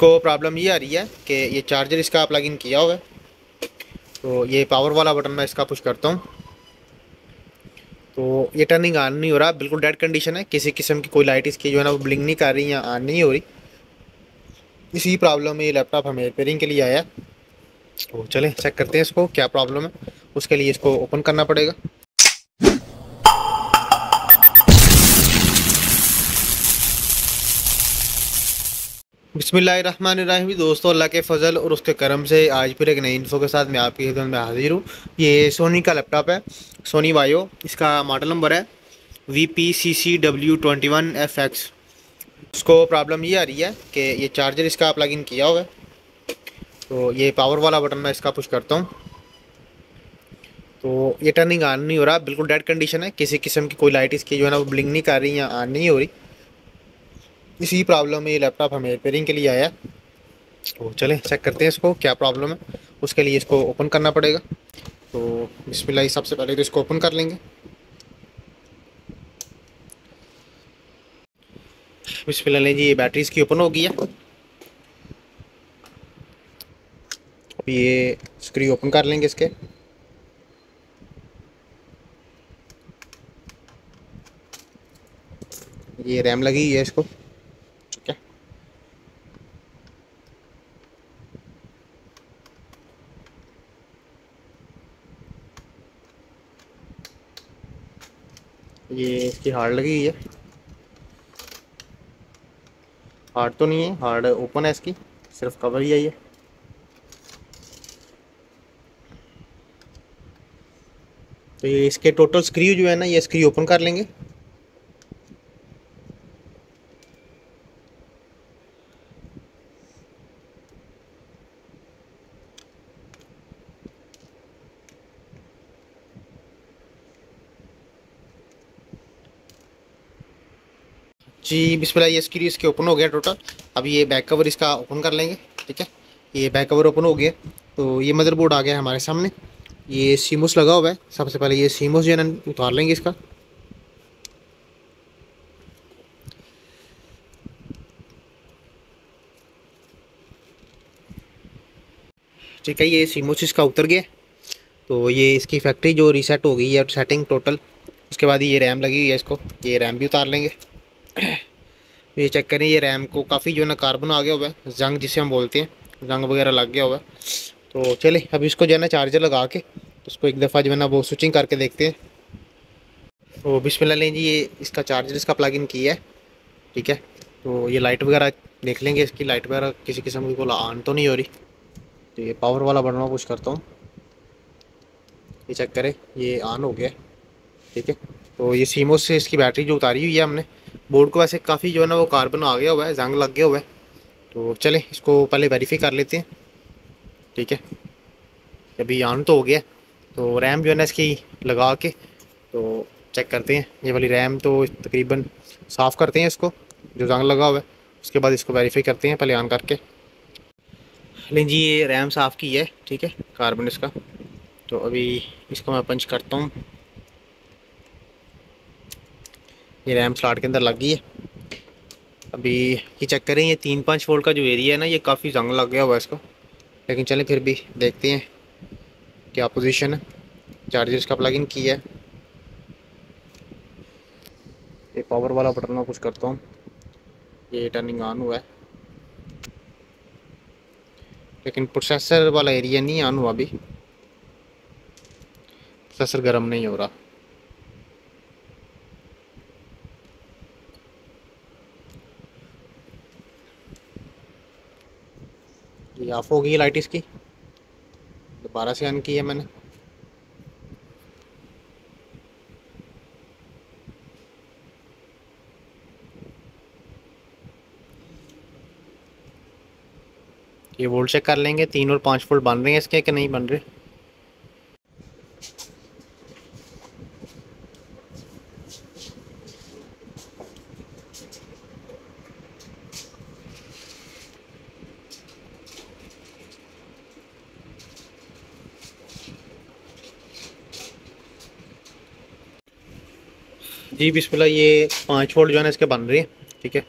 इसको प्रॉब्लम ये आ रही है कि ये चार्जर इसका प्लग इन किया हुआ है, तो ये पावर वाला बटन मैं इसका पुश करता हूँ तो ये टर्निंग ऑन नहीं हो रहा, बिल्कुल डेड कंडीशन है। किसी किस्म की कोई लाइट इसकी जो है ना वो ब्लिंक नहीं कर रही या ऑन नहीं हो रही। इसी प्रॉब्लम में ये लैपटॉप हमें रिपेयरिंग के लिए आया है। तो चलें चेक करते हैं इसको क्या प्रॉब्लम है। उसके लिए इसको ओपन करना पड़ेगा। बिस्मिल्लाहिर्रहमानिर्रहीम। दोस्तों, अल्लाह के फ़ज़ल और उसके करम से आज फिर एक नई इन्फो के साथ मैं आपकी खिदमत में हाजिर हूँ। ये सोनी का लैपटॉप है, सोनी वायो। इसका मॉडल नंबर है VPCCW21FX। इसको प्रॉब्लम ये आ रही है कि ये चार्जर इसका प्लग इन किया हुआ है, तो ये पावर वाला बटन मैं इसका पुश करता हूँ तो ये टर्निंग ऑन नहीं हो रहा, बिल्कुल डेड कंडीशन है। किसी किस्म की कोई लाइट इसकी जो है ना वो ब्लिंक नहीं कर रही या ऑन नहीं हो रही। इसी प्रॉब्लम में ये लैपटॉप हमें रिपेयरिंग के लिए आया है। तो चलें चेक करते हैं इसको क्या प्रॉब्लम है। उसके लिए इसको ओपन करना पड़ेगा। तो बिस्मिल्लाह, सबसे पहले तो इसको ओपन कर लेंगे। बिस्मिल्लाह जी, ये बैटरी इसकी ओपन हो गई है। अब ये स्क्रू ओपन कर लेंगे इसके। ये रैम लगी हुई है इसको, ठीक है। ये इसकी हार्ड लगी हुई है। हार्ड तो नहीं है, हार्ड ओपन है इसकी, सिर्फ कवर ही है ये। तो ये इसके टोटल स्क्रू जो है ना, ये स्क्रू ओपन कर लेंगे। जी बिस्मिल्लाह, ये स्क्रू इसके ओपन हो गया टोटल। अब ये बैक कवर इसका ओपन कर लेंगे, ठीक है। ये बैक कवर ओपन हो गया। तो ये मदरबोर्ड आ गया हमारे सामने। ये सीमोस लगा हुआ है। सबसे पहले ये सीमोस जो है ना उतार लेंगे इसका। ठीक है, ये सीमोस इसका उतर गया। तो ये इसकी फैक्ट्री जो रीसेट हो गई है, सेटिंग टोटल। उसके बाद ये रैम लगी हुई है, इसको ये रैम भी उतार लेंगे। ये चेक करें, ये रैम को काफ़ी जो है ना कार्बन आ गया हुआ है, जंग जिसे हम बोलते हैं, जंग वगैरह लग गया हुआ है। तो चले अब इसको जो है ना चार्जर लगा के उसको एक दफ़ा जो है ना वो स्विचिंग करके देखते हैं। तो बिस्मिल्लाह लें जी, ये इसका चार्जर इसका प्लग इन किया है, ठीक है। तो ये लाइट वगैरह देख लेंगे, इसकी लाइट वगैरह किसी किस्म की कोई ऑन तो नहीं हो रही। तो ये पावर वाला बटन पुश करता हूँ। ये चेक करें, ये ऑन हो गया, ठीक है। तो ये सीमोस से इसकी बैटरी जो उतारी हुई है हमने, बोर्ड को वैसे काफ़ी जो है ना वो कार्बन आ गया हुआ है, जंग लग गया हुआ है। तो चलें इसको पहले वेरीफाई कर लेते हैं, ठीक है। अभी ऑन तो हो गया। तो रैम जो है ना इसकी लगा के तो चेक करते हैं। ये वाली रैम तो तकरीबन साफ़ करते हैं इसको, जो जंग लगा हुआ है। उसके बाद इसको वेरीफाई करते हैं पहले ऑन करके। लें जी, ये रैम साफ़ की है, ठीक है, कार्बन इसका। तो अभी इसको मैं पंच करता हूँ। ये रैम स्लॉट के अंदर लग गई है। अभी ये चेक करें, ये 3-5 वोल्ट का जो एरिया है ना, ये काफ़ी जंग लग गया हुआ है इसको। लेकिन चलें फिर भी देखते हैं क्या पोजीशन है। चार्जर इसका प्लग इन किया है। ये पावर वाला बटन मैं कुछ करता हूँ। ये टर्निंग ऑन हुआ है, लेकिन प्रोसेसर वाला एरिया नहीं ऑन हुआ अभी। प्रोसेसर गर्म नहीं हो रहा। ये ऑफ हो गई लाइट इसकी, दोबारा से ऑन की है मैंने। ये वोल्ट चेक कर लेंगे, 3 और 5 वोल्ट बन रहे हैं इसके कि नहीं बन रहे। जी बिस्मिल्लाह, ये 5 वोल्ट जो है ना इसके बन रहे हैं, ठीक है।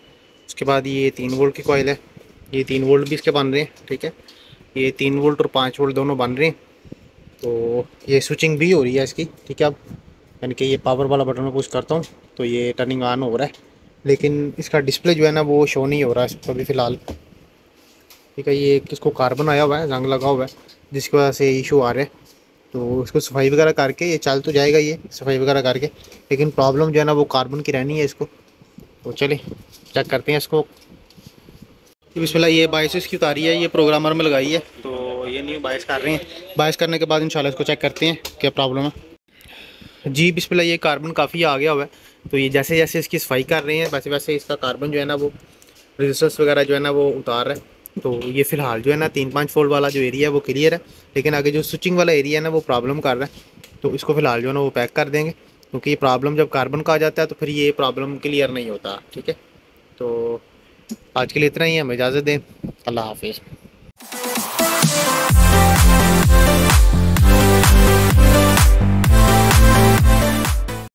उसके बाद ये 3 वोल्ट की कॉइल है, ये 3 वोल्ट भी इसके बन रहे हैं, ठीक है। ये 3 वोल्ट और 5 वोल्ट दोनों बन रहे हैं। तो ये स्विचिंग भी हो रही है इसकी, ठीक है। अब यानी कि ये पावर वाला बटन में पुश करता हूँ तो ये टर्निंग ऑन हो रहा है, लेकिन इसका डिस्प्ले जो है ना वो शो नहीं हो रहा है इस पर अभी फ़िलहाल, ठीक है। ये किसको कार्बन आया हुआ है, जंग लगा हुआ है, जिसकी वजह से इशू आ रहे हैं। तो इसको सफाई वगैरह करके ये चल तो जाएगा, ये सफाई वगैरह करके, लेकिन प्रॉब्लम जो है ना वो कार्बन की रहनी है इसको। तो चलिए चेक करते हैं इसको। बिस्मिल्लाह, ये बाइस इसकी उतारी है, ये प्रोग्रामर में लगाई है, तो ये न्यू बाइस कर रहे हैं। बाइस करने के बाद इंशाल्लाह इसको चेक करते हैं क्या प्रॉब्लम है। जी बिस्मिल्लाह, ये कार्बन काफ़ी आ गया हुआ है, तो ये जैसे जैसे इसकी सफाई कर रहे हैं वैसे वैसे इसका कार्बन जो है ना वो रेजिस्टेंस वगैरह जो है ना वो उतार रहा है। तो ये फ़िलहाल जो है ना 3-5 वोल्ट वाला जो एरिया है वो क्लियर है, लेकिन आगे जो स्विचिंग वाला एरिया है ना वो प्रॉब्लम कर रहा है। तो इसको फ़िलहाल जो है ना वो पैक कर देंगे, क्योंकि ये प्रॉब्लम जब कार्बन का आ जाता है तो फिर ये प्रॉब्लम क्लियर नहीं होता, ठीक है। तो आज के लिए इतना ही है, हमें इजाज़त दें। अल्लाह हाफिज़।